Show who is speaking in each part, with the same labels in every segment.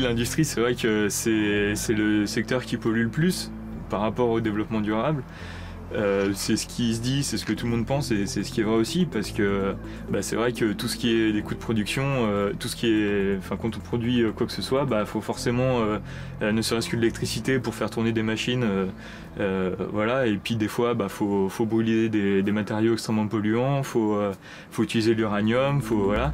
Speaker 1: oui, l'industrie, c'est vrai que c'est le secteur qui pollue le plus par rapport au développement durable. C'est ce qui se dit, c'est ce que tout le monde pense et c'est ce qui est vrai aussi parce que c'est vrai que tout ce qui est des coûts de production, tout ce qui est, quand on produit quoi que ce soit, faut forcément ne serait-ce que de l'électricité pour faire tourner des machines, voilà. Et puis des fois, faut brûler des matériaux extrêmement polluants, faut utiliser l'uranium, voilà.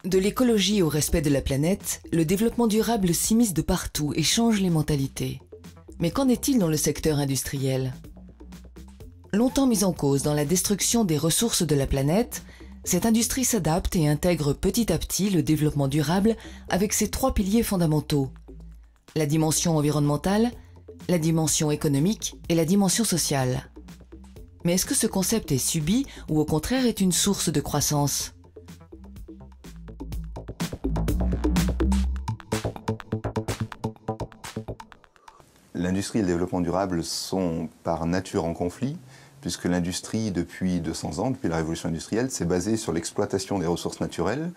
Speaker 2: De l'écologie au respect de la planète, le développement durable s'immisce de partout et change les mentalités. Mais qu'en est-il dans le secteur industriel? Longtemps mise en cause dans la destruction des ressources de la planète, cette industrie s'adapte et intègre petit à petit le développement durable avec ses 3 piliers fondamentaux: la dimension environnementale, la dimension économique et la dimension sociale. Mais est-ce que ce concept est subi ou au contraire est une source de croissance?
Speaker 3: L'industrie et le développement durable sont par nature en conflit, puisque l'industrie, depuis 200 ans, depuis la révolution industrielle, s'est basée sur l'exploitation des ressources naturelles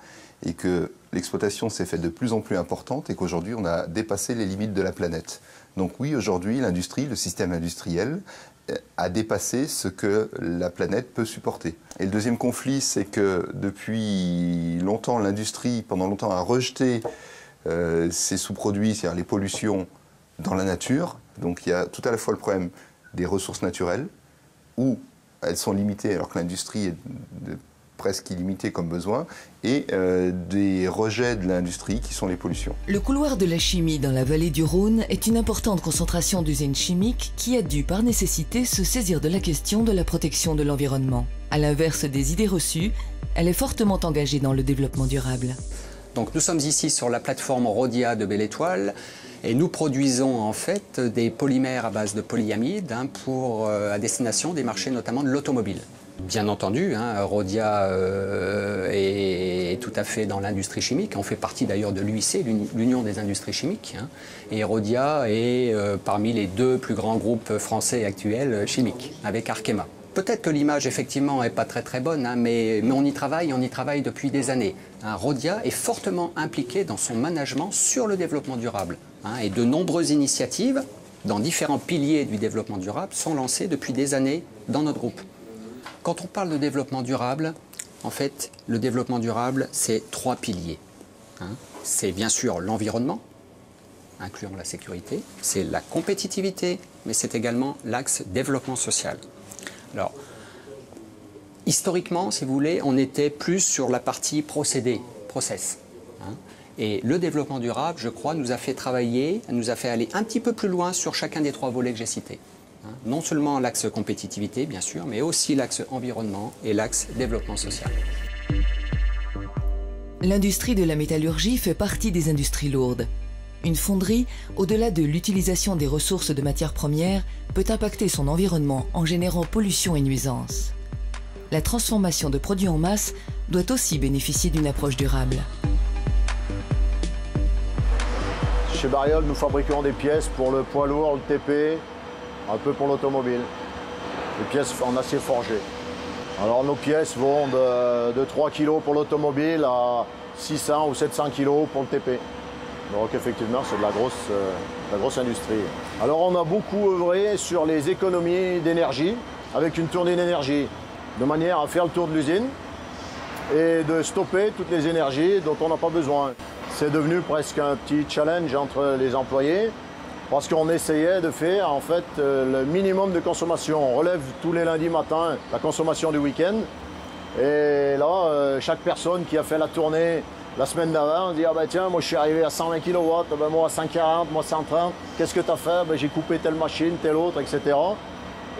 Speaker 3: et que l'exploitation s'est faite de plus en plus importante et qu'aujourd'hui on a dépassé les limites de la planète. Donc oui, aujourd'hui l'industrie, le système industriel a dépassé ce que la planète peut supporter. Et le deuxième conflit, c'est que depuis longtemps, l'industrie, pendant longtemps, a rejeté ses sous-produits, c'est-à-dire les pollutions, dans la nature. Donc il y a tout à la fois le problème des ressources naturelles, où elles sont limitées alors que l'industrie est presque illimitée comme besoin, et des rejets de l'industrie qui sont les pollutions.
Speaker 2: Le couloir de la chimie dans la vallée du Rhône est une importante concentration d'usines chimiques qui a dû par nécessité se saisir de la question de la protection de l'environnement. À l'inverse des idées reçues, elle est fortement engagée dans le développement durable.
Speaker 4: Donc nous sommes ici sur la plateforme Rhodia de Belle Étoile et nous produisons en fait des polymères à base de polyamide à destination des marchés notamment de l'automobile. Bien entendu, Rhodia est tout à fait dans l'industrie chimique. On fait partie d'ailleurs de l'UIC, l'Union des industries chimiques. Et Rhodia est parmi les 2 plus grands groupes français actuels chimiques, avec Arkema. Peut-être que l'image, effectivement, n'est pas très bonne, mais on y travaille depuis des années. Rhodia est fortement impliqué dans son management sur le développement durable. Et de nombreuses initiatives, dans différents piliers du développement durable, sont lancées depuis des années dans notre groupe. Quand on parle de développement durable, en fait, le développement durable, c'est 3 piliers. C'est bien sûr l'environnement, incluant la sécurité, c'est la compétitivité, mais c'est également l'axe développement social. Alors, historiquement, si vous voulez, on était plus sur la partie procédé, process. Et le développement durable, je crois, nous a fait travailler, nous a fait aller un petit peu plus loin sur chacun des 3 volets que j'ai cités. Non seulement l'axe compétitivité, bien sûr, mais aussi l'axe environnement et l'axe développement social.
Speaker 2: L'industrie de la métallurgie fait partie des industries lourdes. Une fonderie, au-delà de l'utilisation des ressources de matières premières, peut impacter son environnement en générant pollution et nuisances. La transformation de produits en masse doit aussi bénéficier d'une approche durable.
Speaker 5: Chez Bariol, nous fabriquons des pièces pour le poids lourd, le TP, un peu pour l'automobile. Des pièces en acier forgé. Alors nos pièces vont de 3 kg pour l'automobile à 600 ou 700 kg pour le TP. Donc effectivement, c'est de la grosse industrie. Alors on a beaucoup œuvré sur les économies d'énergie, avec une tournée d'énergie, de manière à faire le tour de l'usine et de stopper toutes les énergies dont on n'a pas besoin. C'est devenu presque un petit challenge entre les employés, parce qu'on essayait de faire en fait le minimum de consommation. On relève tous les lundis matins la consommation du week-end. Et là, chaque personne qui a fait la tournée la semaine d'avant, on dit « Ah ben tiens, moi je suis arrivé à 120 kW, ben moi à 140, moi 130, qu'est-ce que tu as fait? Ben, j'ai coupé telle machine, telle autre, etc. »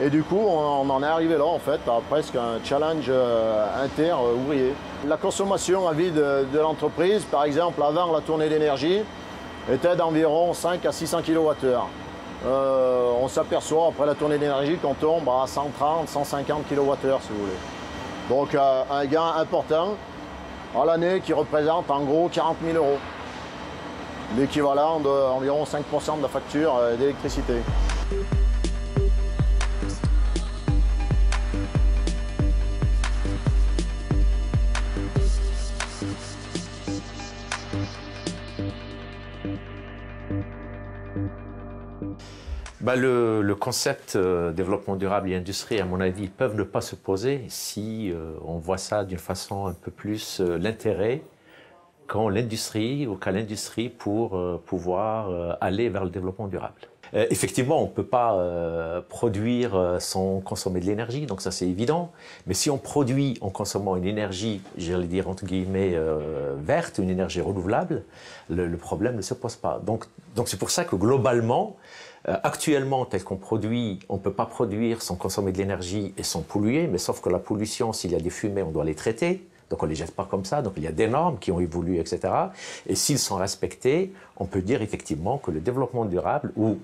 Speaker 5: Et du coup, on en est arrivé là, en fait, à presque un challenge inter-ouvrier. La consommation à vie de l'entreprise, par exemple, avant la tournée d'énergie, était d'environ 5 à 600 kWh. On s'aperçoit, après la tournée d'énergie, qu'on tombe à 130, 150 kWh, si vous voulez. Donc, un gain important à l'année qui représente en gros 40 000 €. L'équivalent d'environ 5% de la facture d'électricité.
Speaker 6: Le concept développement durable et industrie, à mon avis, peuvent ne pas se poser si on voit ça d'une façon un peu plus l'intérêt qu'a l'industrie pour pouvoir aller vers le développement durable. Effectivement, on ne peut pas produire sans consommer de l'énergie, donc ça c'est évident. Mais si on produit en consommant une énergie, j'allais dire entre guillemets verte, une énergie renouvelable, le problème ne se pose pas. Donc c'est pour ça que globalement, actuellement, tel qu'on produit, on ne peut pas produire sans consommer de l'énergie et sans polluer, mais sauf que la pollution, s'il y a des fumées, on doit les traiter. Donc on ne les jette pas comme ça, donc il y a des normes qui ont évolué, etc. Et s'ils sont respectés, on peut dire effectivement que le développement durable, ou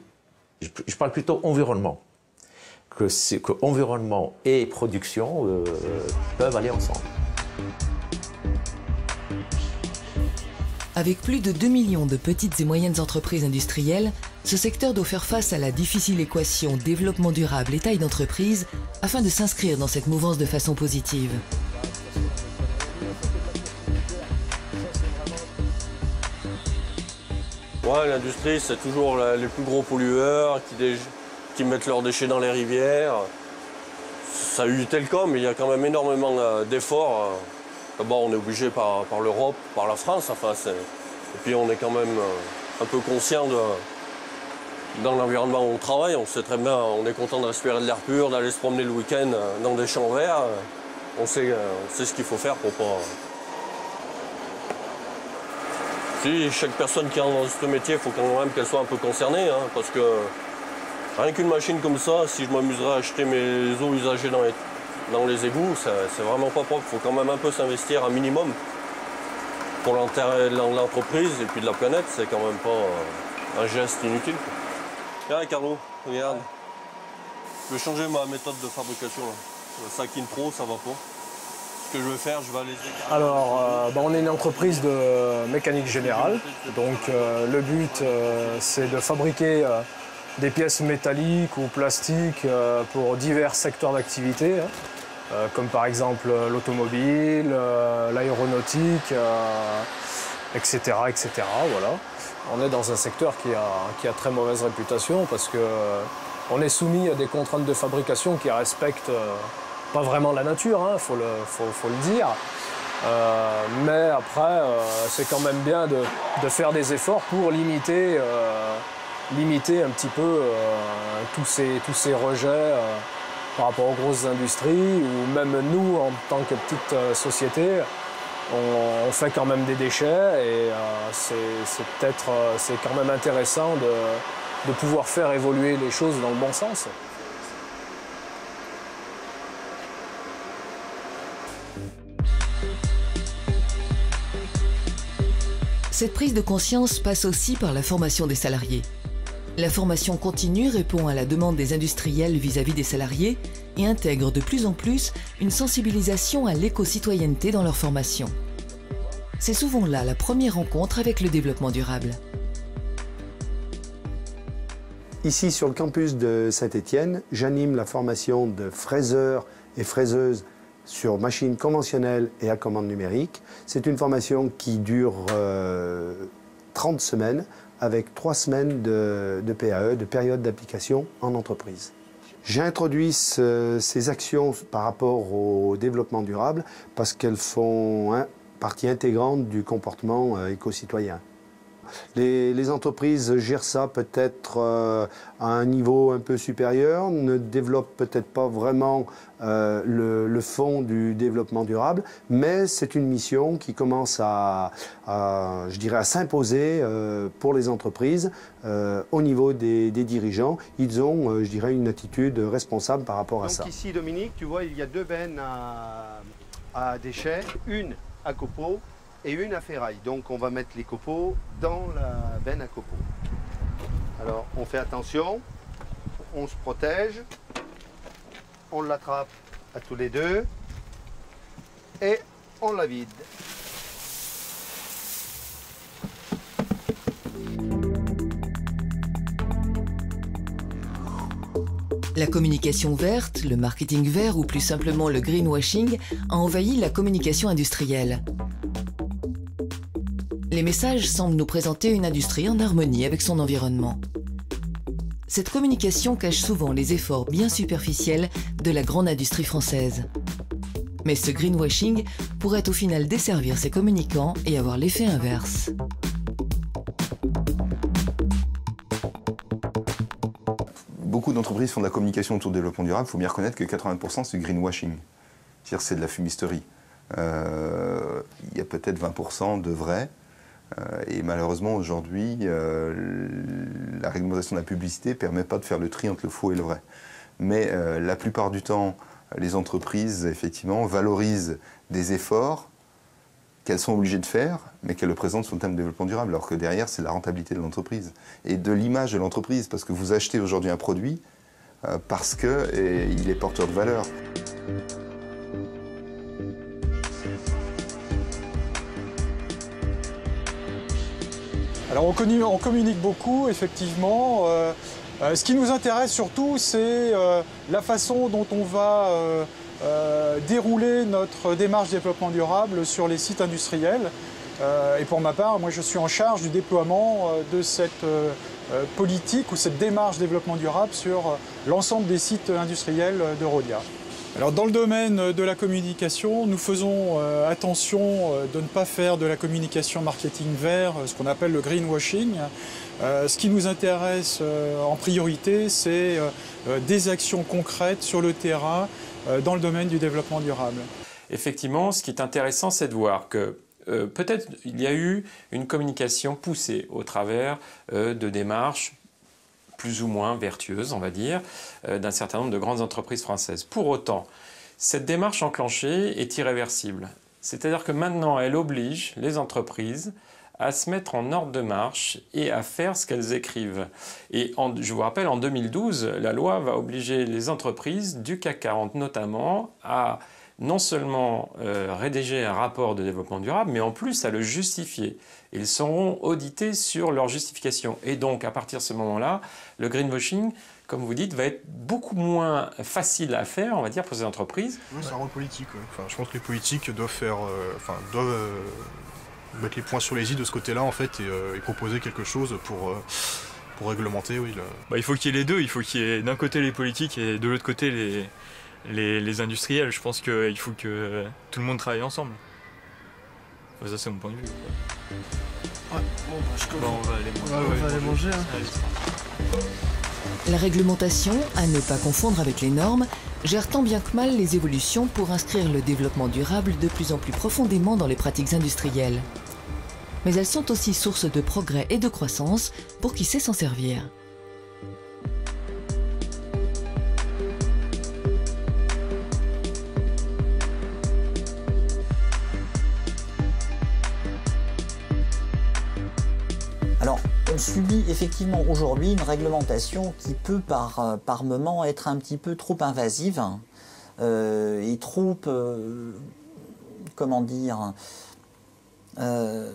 Speaker 6: je parle plutôt environnement, que environnement et production peuvent aller ensemble.
Speaker 2: Avec plus de 2 millions de petites et moyennes entreprises industrielles, ce secteur doit faire face à la difficile équation développement durable et taille d'entreprise afin de s'inscrire dans cette mouvance de façon positive.
Speaker 7: Ouais, l'industrie, c'est toujours les plus gros pollueurs qui mettent leurs déchets dans les rivières. Ça a eu été le cas, mais il y a quand même énormément d'efforts. D'abord, on est obligé par l'Europe, par la France, enfin, et puis on est quand même un peu conscient dans l'environnement où on travaille. On sait très bien, on est content de respirer de l'air pur, d'aller se promener le week-end dans des champs verts. On sait ce qu'il faut faire pour pas... Si chaque personne qui est dans ce métier, il faut quand même qu'elle soit un peu concernée, hein, parce que rien qu'une machine comme ça, si je m'amuserais à acheter mes eaux usagées dans les égouts, c'est vraiment pas propre. Il faut quand même un peu s'investir un minimum pour l'intérêt de l'entreprise et puis de la planète. C'est quand même pas un geste inutile. Tiens, Carlo, regarde. Je vais changer ma méthode de fabrication. Là. Le Sakin Pro, ça va pas. Ce que je vais faire, je vais aller...
Speaker 8: Alors, on est une entreprise de mécanique générale. Donc, le but, c'est de fabriquer des pièces métalliques ou plastiques pour divers secteurs d'activité, comme par exemple l'automobile, l'aéronautique, etc., etc. Voilà. On est dans un secteur qui a très mauvaise réputation parce qu'on est soumis à des contraintes de fabrication qui respectent pas vraiment la nature, hein, faut le dire. Mais après, c'est quand même bien de faire des efforts pour limiter un petit peu tous ces rejets par rapport aux grosses industries, ou même nous, en tant que petite société, on fait quand même des déchets et c'est quand même intéressant de pouvoir faire évoluer les choses dans le bon sens.
Speaker 2: Cette prise de conscience passe aussi par la formation des salariés. La formation continue répond à la demande des industriels vis-à-vis des salariés et intègre de plus en plus une sensibilisation à l'éco-citoyenneté dans leur formation. C'est souvent là la première rencontre avec le développement durable.
Speaker 9: Ici, sur le campus de Saint-Étienne, j'anime la formation de fraiseurs et fraiseuses sur machines conventionnelles et à commande numérique. C'est une formation qui dure 30 semaines avec 3 semaines de PAE, de période d'application en entreprise. J'ai introduit ces actions par rapport au développement durable parce qu'elles font partie intégrante du comportement éco-citoyen. Les entreprises gèrent ça peut-être à un niveau un peu supérieur, ne développent peut-être pas vraiment le fond du développement durable, mais c'est une mission qui commence je dirais, à s'imposer pour les entreprises au niveau des dirigeants. Ils ont, je dirais, une attitude responsable par rapport à ça. Donc ici, Dominique, tu vois, il y a 2 bennes à déchets, une à copeaux et une à ferraille. Donc on va mettre les copeaux dans la benne à copeaux. Alors on fait attention, on se protège, on l'attrape à tous les deux et on la vide.
Speaker 2: La communication verte, le marketing vert ou plus simplement le greenwashing a envahi la communication industrielle. Les messages semblent nous présenter une industrie en harmonie avec son environnement. Cette communication cache souvent les efforts bien superficiels de la grande industrie française. Mais ce greenwashing pourrait au final desservir ses communicants et avoir l'effet inverse.
Speaker 3: Beaucoup d'entreprises font de la communication autour du développement durable. Il faut bien reconnaître que 80% c'est du greenwashing. C'est-à-dire c'est de la fumisterie. Il y a peut-être 20% de vrai. Et malheureusement, aujourd'hui, la réglementation de la publicité ne permet pas de faire le tri entre le faux et le vrai. Mais la plupart du temps, les entreprises, effectivement, valorisent des efforts qu'elles sont obligées de faire, mais qu'elles le présentent sous le thème de développement durable, alors que derrière, c'est la rentabilité de l'entreprise et de l'image de l'entreprise, parce que vous achetez aujourd'hui un produit parce qu'il est porteur de valeur.
Speaker 10: Alors on communique beaucoup, effectivement. Ce qui nous intéresse surtout, c'est la façon dont on va dérouler notre démarche développement durable sur les sites industriels. Et pour ma part, moi je suis en charge du déploiement de cette politique ou cette démarche développement durable sur l'ensemble des sites industriels de Rhodia. Alors dans le domaine de la communication, nous faisons attention de ne pas faire de la communication marketing vert, ce qu'on appelle le greenwashing. Ce qui nous intéresse en priorité, c'est des actions concrètes sur le terrain dans le domaine du développement durable.
Speaker 11: Effectivement, ce qui est intéressant, c'est de voir que peut-être il y a eu une communication poussée au travers de démarches plus ou moins vertueuse, on va dire, d'un certain nombre de grandes entreprises françaises. Pour autant, cette démarche enclenchée est irréversible. C'est-à-dire que maintenant, elle oblige les entreprises à se mettre en ordre de marche et à faire ce qu'elles écrivent. Et je vous rappelle, en 2012, la loi va obliger les entreprises du CAC 40 notamment à non seulement rédiger un rapport de développement durable, mais en plus à le justifier. Ils seront audités sur leur justification. Et donc, à partir de ce moment-là, le greenwashing, comme vous dites, va être beaucoup moins facile à faire, on va dire, pour ces entreprises.
Speaker 12: Oui, c'est un rôle politique. Ouais. Enfin, je pense que les politiques doivent faire, doivent mettre les points sur les i de ce côté-là, en fait, et proposer quelque chose pour réglementer. Oui,
Speaker 1: il faut qu'il y ait les deux. Il faut qu'il y ait d'un côté les politiques et de l'autre côté les industriels. Je pense qu'il faut que tout le monde travaille ensemble. Ça, c'est mon point de vue.
Speaker 12: Ouais,
Speaker 1: on va aller manger.
Speaker 2: La réglementation, à ne pas confondre avec les normes, gère tant bien que mal les évolutions pour inscrire le développement durable de plus en plus profondément dans les pratiques industrielles. Mais elles sont aussi source de progrès et de croissance pour qui sait s'en servir.
Speaker 13: Alors, on subit effectivement aujourd'hui une réglementation qui peut par moment être un petit peu trop invasive et trop, comment dire, je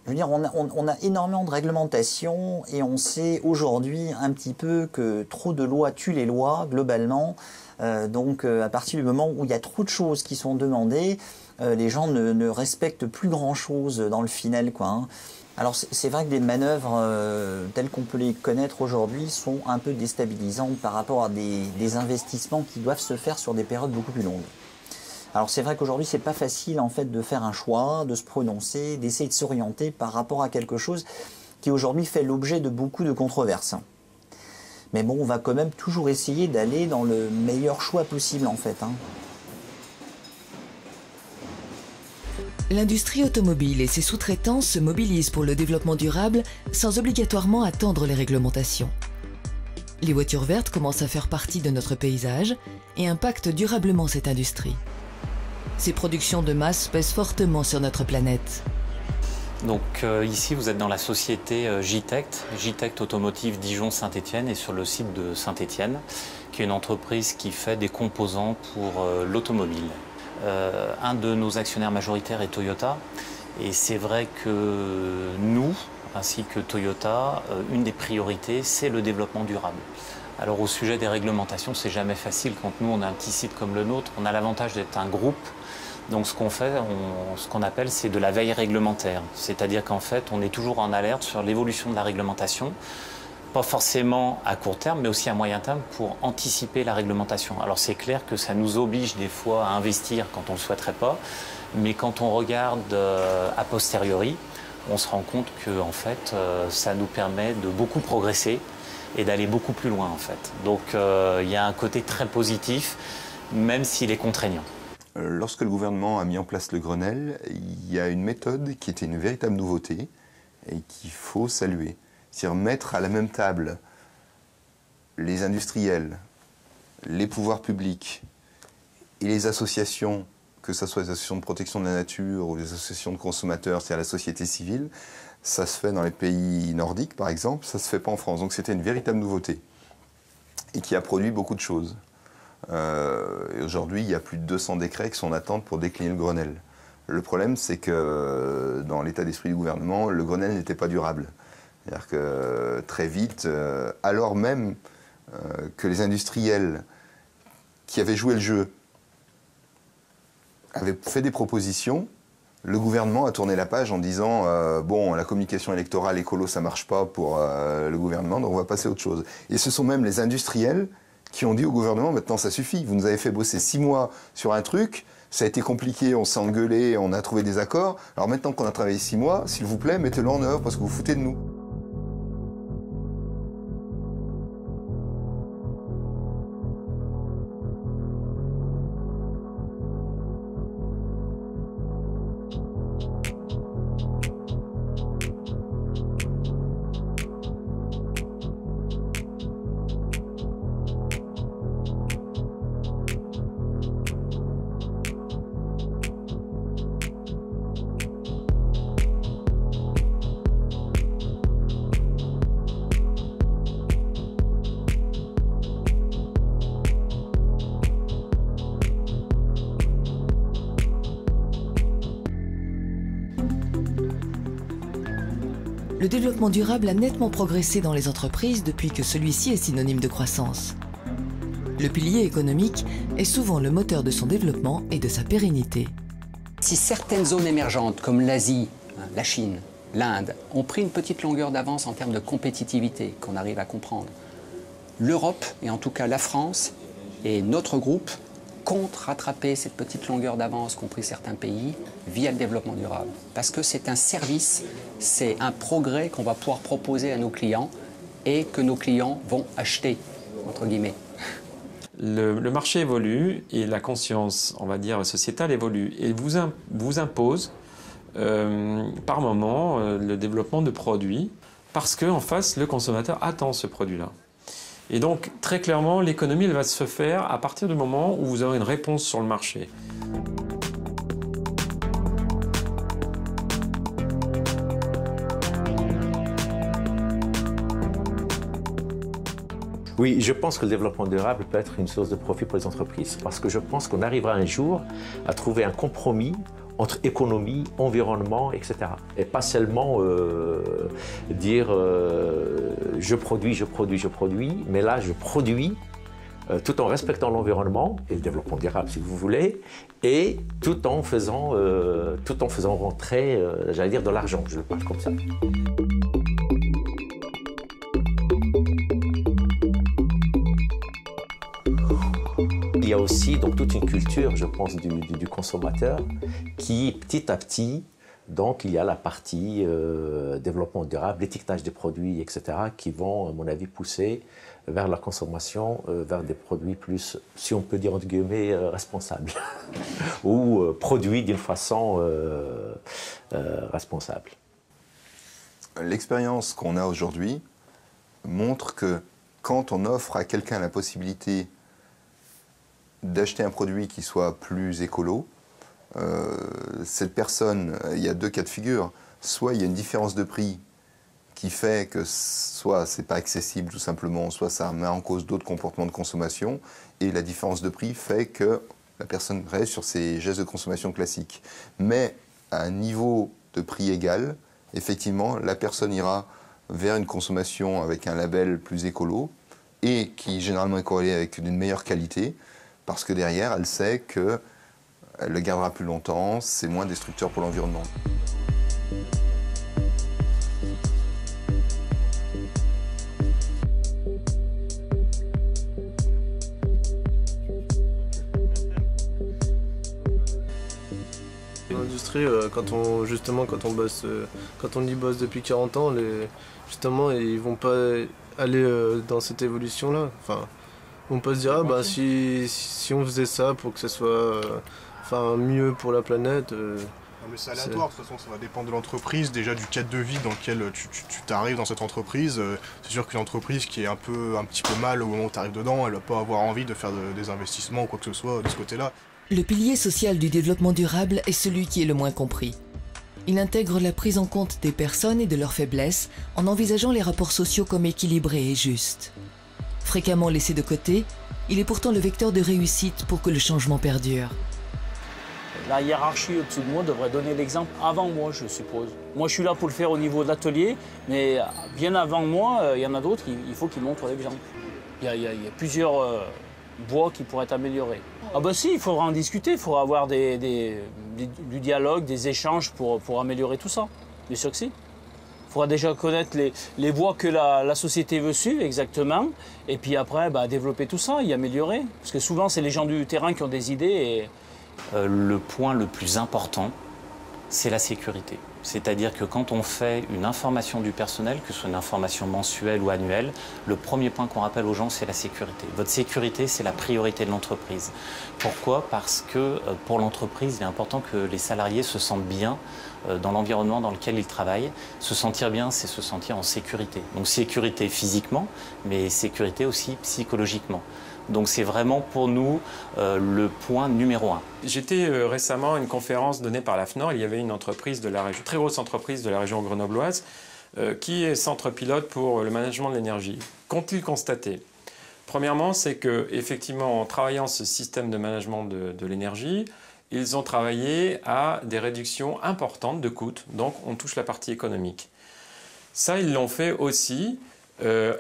Speaker 13: veux dire, on a énormément de réglementations et on sait aujourd'hui un petit peu que trop de lois tuent les lois globalement. Donc à partir du moment où il y a trop de choses qui sont demandées, les gens ne respectent plus grand-chose dans le final, quoi, hein. Alors c'est vrai que des manœuvres telles qu'on peut les connaître aujourd'hui sont un peu déstabilisantes par rapport à des investissements qui doivent se faire sur des périodes beaucoup plus longues. Alors c'est vrai qu'aujourd'hui c'est pas facile en fait de faire un choix, de se prononcer, d'essayer de s'orienter par rapport à quelque chose qui aujourd'hui fait l'objet de beaucoup de controverses. Mais bon, on va quand même toujours essayer d'aller dans le meilleur choix possible en fait, hein.
Speaker 2: L'industrie automobile et ses sous-traitants se mobilisent pour le développement durable sans obligatoirement attendre les réglementations. Les voitures vertes commencent à faire partie de notre paysage et impactent durablement cette industrie. Ces productions de masse pèsent fortement sur notre planète.
Speaker 14: Donc ici vous êtes dans la société Jitect Automotive Dijon-Saint-Étienne et sur le site de Saint-Étienne, qui est une entreprise qui fait des composants pour l'automobile. Un de nos actionnaires majoritaires est Toyota et c'est vrai que nous, ainsi que Toyota, une des priorités c'est le développement durable. Alors au sujet des réglementations, c'est jamais facile quand nous on a un petit site comme le nôtre, on a l'avantage d'être un groupe, Donc ce qu'on fait, ce qu'on appelle, c'est de la veille réglementaire. C'est-à-dire qu'en fait, on est toujours en alerte sur l'évolution de la réglementation, pas forcément à court terme, mais aussi à moyen terme pour anticiper la réglementation. Alors c'est clair que ça nous oblige des fois à investir quand on ne le souhaiterait pas, mais quand on regarde a posteriori, on se rend compte que en fait, ça nous permet de beaucoup progresser et d'aller beaucoup plus loin en fait. Donc il y a un côté très positif, même s'il est contraignant.
Speaker 3: Lorsque le gouvernement a mis en place le Grenelle, il y a une méthode qui était une véritable nouveauté et qu'il faut saluer. C'est-à-dire mettre à la même table les industriels, les pouvoirs publics et les associations, que ce soit les associations de protection de la nature ou les associations de consommateurs, c'est-à-dire la société civile. Ça se fait dans les pays nordiques, par exemple, ça ne se fait pas en France. Donc c'était une véritable nouveauté et qui a produit beaucoup de choses. Aujourd'hui, il y a plus de 200 décrets qui sont en attente pour décliner le Grenelle. Le problème, c'est que dans l'état d'esprit du gouvernement, le Grenelle n'était pas durable. C'est-à-dire que très vite, alors même que les industriels qui avaient joué le jeu avaient fait des propositions, le gouvernement a tourné la page en disant bon, la communication électorale écolo, ça marche pas pour le gouvernement, donc on va passer à autre chose. Et ce sont même les industriels qui ont dit au gouvernement, maintenant ça suffit, vous nous avez fait bosser 6 mois sur un truc, ça a été compliqué, on s'est engueulé, on a trouvé des accords, alors maintenant qu'on a travaillé 6 mois, s'il vous plaît, mettez-le en œuvre parce que vous foutez de nous.
Speaker 2: Le développement durable a nettement progressé dans les entreprises depuis que celui-ci est synonyme de croissance. Le pilier économique est souvent le moteur de son développement et de sa pérennité.
Speaker 4: Si certaines zones émergentes comme l'Asie, la Chine, l'Inde ont pris une petite longueur d'avance en termes de compétitivité qu'on arrive à comprendre, l'Europe, et en tout cas la France et notre groupe, comptent rattraper cette petite longueur d'avance qu'ont pris certains pays via le développement durable. Parce que c'est un service, c'est un progrès qu'on va pouvoir proposer à nos clients et que nos clients vont acheter, entre guillemets.
Speaker 11: Le marché évolue et la conscience, on va dire, sociétale évolue et vous impose par moment le développement de produits parce qu'en face, le consommateur attend ce produit-là. Et donc, très clairement, l'économie elle va se faire à partir du moment où vous aurez une réponse sur le marché.
Speaker 6: Oui, je pense que le développement durable peut être une source de profit pour les entreprises parce que je pense qu'on arrivera un jour à trouver un compromis entre économie, environnement, etc. Et pas seulement dire je produis, mais là je produis tout en respectant l'environnement et le développement durable si vous voulez, et tout en faisant rentrer, j'allais dire, de l'argent, je le parle comme ça. Il y a aussi donc toute une culture, je pense, du consommateur qui, petit à petit, donc il y a la partie développement durable, l'étiquetage des produits, etc., qui vont, à mon avis, pousser vers la consommation, vers des produits plus, si on peut dire entre guillemets, responsables, ou produits d'une façon responsable.
Speaker 3: L'expérience qu'on a aujourd'hui montre que quand on offre à quelqu'un la possibilité d'acheter un produit qui soit plus écolo, cette personne, il y a 2 cas de figure. Soit il y a une différence de prix qui fait que soit c'est pas accessible tout simplement, soit ça met en cause d'autres comportements de consommation, et la différence de prix fait que la personne reste sur ses gestes de consommation classiques. Mais à un niveau de prix égal, effectivement, la personne ira vers une consommation avec un label plus écolo, et qui généralement est corrélé avec une meilleure qualité, parce que derrière, elle sait que elle le gardera plus longtemps, c'est moins destructeur pour l'environnement.
Speaker 15: L'industrie, quand on y bosse depuis 40 ans, justement, ils vont pas aller dans cette évolution-là. Enfin, ils vont pas se dire, ah, bah, si on faisait ça pour que ça soit mieux pour la planète.
Speaker 12: Non, mais c'est aléatoire, de toute façon ça va dépendre de l'entreprise, déjà du cadre de vie dans lequel tu t'arrives dans cette entreprise. C'est sûr qu'une entreprise qui est un petit peu mal au moment où tu arrives dedans, elle va pas avoir envie de faire des investissements ou quoi que ce soit de ce côté-là.
Speaker 2: Le pilier social du développement durable est celui qui est le moins compris. Il intègre la prise en compte des personnes et de leurs faiblesses en envisageant les rapports sociaux comme équilibrés et justes. Fréquemment laissé de côté, il est pourtant le vecteur de réussite pour que le changement perdure.
Speaker 16: La hiérarchie au-dessus de moi devrait donner l'exemple avant moi, je suppose. Moi, je suis là pour le faire au niveau de l'atelier, mais bien avant moi, il y en a d'autres, il faut qu'ils montrent l'exemple. Il y a plusieurs voies qui pourraient être améliorées. Ah ben si, il faudra en discuter, il faudra avoir du dialogue, des échanges pour améliorer tout ça. Bien sûr que si. Il faudra déjà connaître les voies que la société veut suivre exactement, et puis après, développer tout ça, y améliorer. Parce que souvent, c'est les gens du terrain qui ont des idées et...
Speaker 14: Le point le plus important, c'est la sécurité. C'est-à-dire que quand on fait une information du personnel, que ce soit une information mensuelle ou annuelle, le premier point qu'on rappelle aux gens, c'est la sécurité. Votre sécurité, c'est la priorité de l'entreprise. Pourquoi? Parce que pour l'entreprise, il est important que les salariés se sentent bien dans l'environnement dans lequel ils travaillent. Se sentir bien, c'est se sentir en sécurité. Donc sécurité physiquement, mais sécurité aussi psychologiquement. Donc c'est vraiment pour nous le point numéro 1.
Speaker 11: J'étais récemment à une conférence donnée par la FNOR. Il y avait une entreprise de la région, très grosse entreprise de la région grenobloise, qui est centre pilote pour le management de l'énergie. Qu'ont-ils constaté? Premièrement, c'est qu'effectivement, en travaillant ce système de management de l'énergie, ils ont travaillé à des réductions importantes de coûts. Donc on touche la partie économique. Ça, ils l'ont fait aussi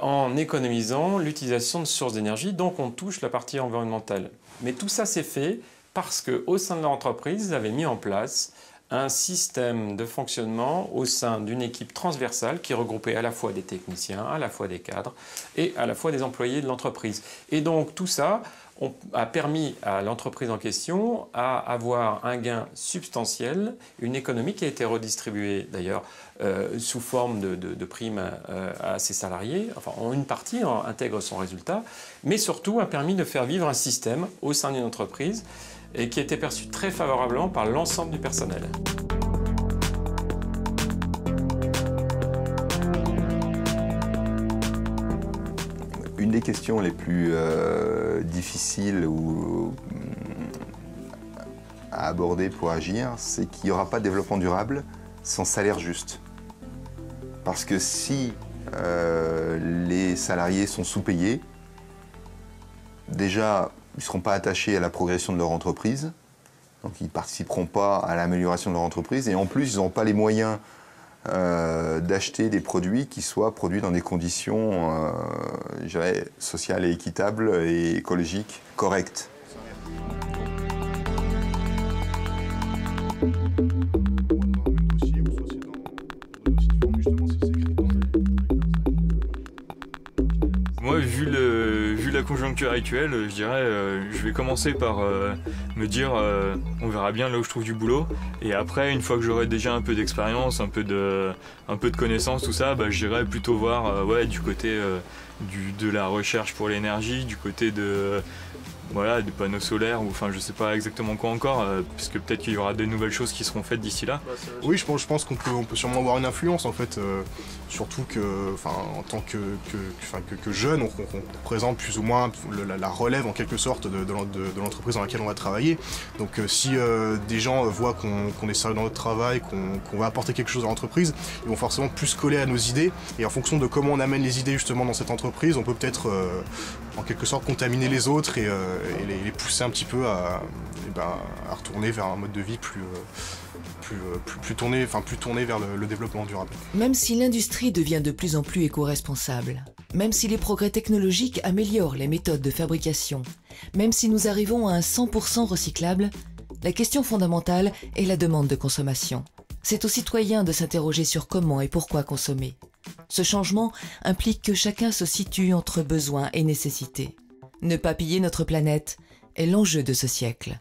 Speaker 11: en économisant l'utilisation de sources d'énergie, donc on touche la partie environnementale. Mais tout ça s'est fait parce qu'au sein de l'entreprise, ils avaient mis en place un système de fonctionnement au sein d'une équipe transversale qui regroupait à la fois des techniciens, à la fois des cadres et à la fois des employés de l'entreprise. Et donc tout ça a permis à l'entreprise en question à avoir un gain substantiel, une économie qui a été redistribuée d'ailleurs sous forme de primes à ses salariés. Enfin, une partie intègre son résultat, mais surtout a permis de faire vivre un système au sein d'une entreprise et qui a été perçu très favorablement par l'ensemble du personnel.
Speaker 3: Une des questions les plus difficiles à aborder pour agir, c'est qu'il n'y aura pas de développement durable sans salaire juste. Parce que si les salariés sont sous-payés, déjà, ils ne seront pas attachés à la progression de leur entreprise, donc ils ne participeront pas à l'amélioration de leur entreprise, et en plus, ils n'auront pas les moyens d'acheter des produits qui soient produits dans des conditions je dirais, sociales et équitables et écologiques correctes.
Speaker 1: Moi, vu la conjoncture actuelle, je dirais, je vais commencer par me dire, on verra bien là où je trouve du boulot. Et après, une fois que j'aurai déjà un peu d'expérience, un peu de connaissances, tout ça, j'irai plutôt voir du côté de la recherche pour l'énergie, du côté des panneaux solaires, ou enfin je sais pas exactement quoi encore, parce que peut-être qu'il y aura des nouvelles choses qui seront faites d'ici là.
Speaker 12: Oui, je pense qu'on peut sûrement avoir une influence en fait, surtout que, en tant que jeune, on représente plus ou moins la relève en quelque sorte de l'entreprise dans laquelle on va travailler. Donc si des gens voient qu'on est sérieux dans notre travail, qu'on va apporter quelque chose à l'entreprise, ils vont forcément plus coller à nos idées, et en fonction de comment on amène les idées justement dans cette entreprise, on peut peut-être en quelque sorte contaminer les autres et les pousser un petit peu à retourner vers un mode de vie plus tourné vers le développement durable.
Speaker 2: Même si l'industrie devient de plus en plus éco-responsable, même si les progrès technologiques améliorent les méthodes de fabrication, même si nous arrivons à un 100% recyclable, La question fondamentale est la demande de consommation. C'est aux citoyens de s'interroger sur comment et pourquoi consommer. Ce changement implique que chacun se situe entre besoins et nécessités. Ne pas piller notre planète est l'enjeu de ce siècle.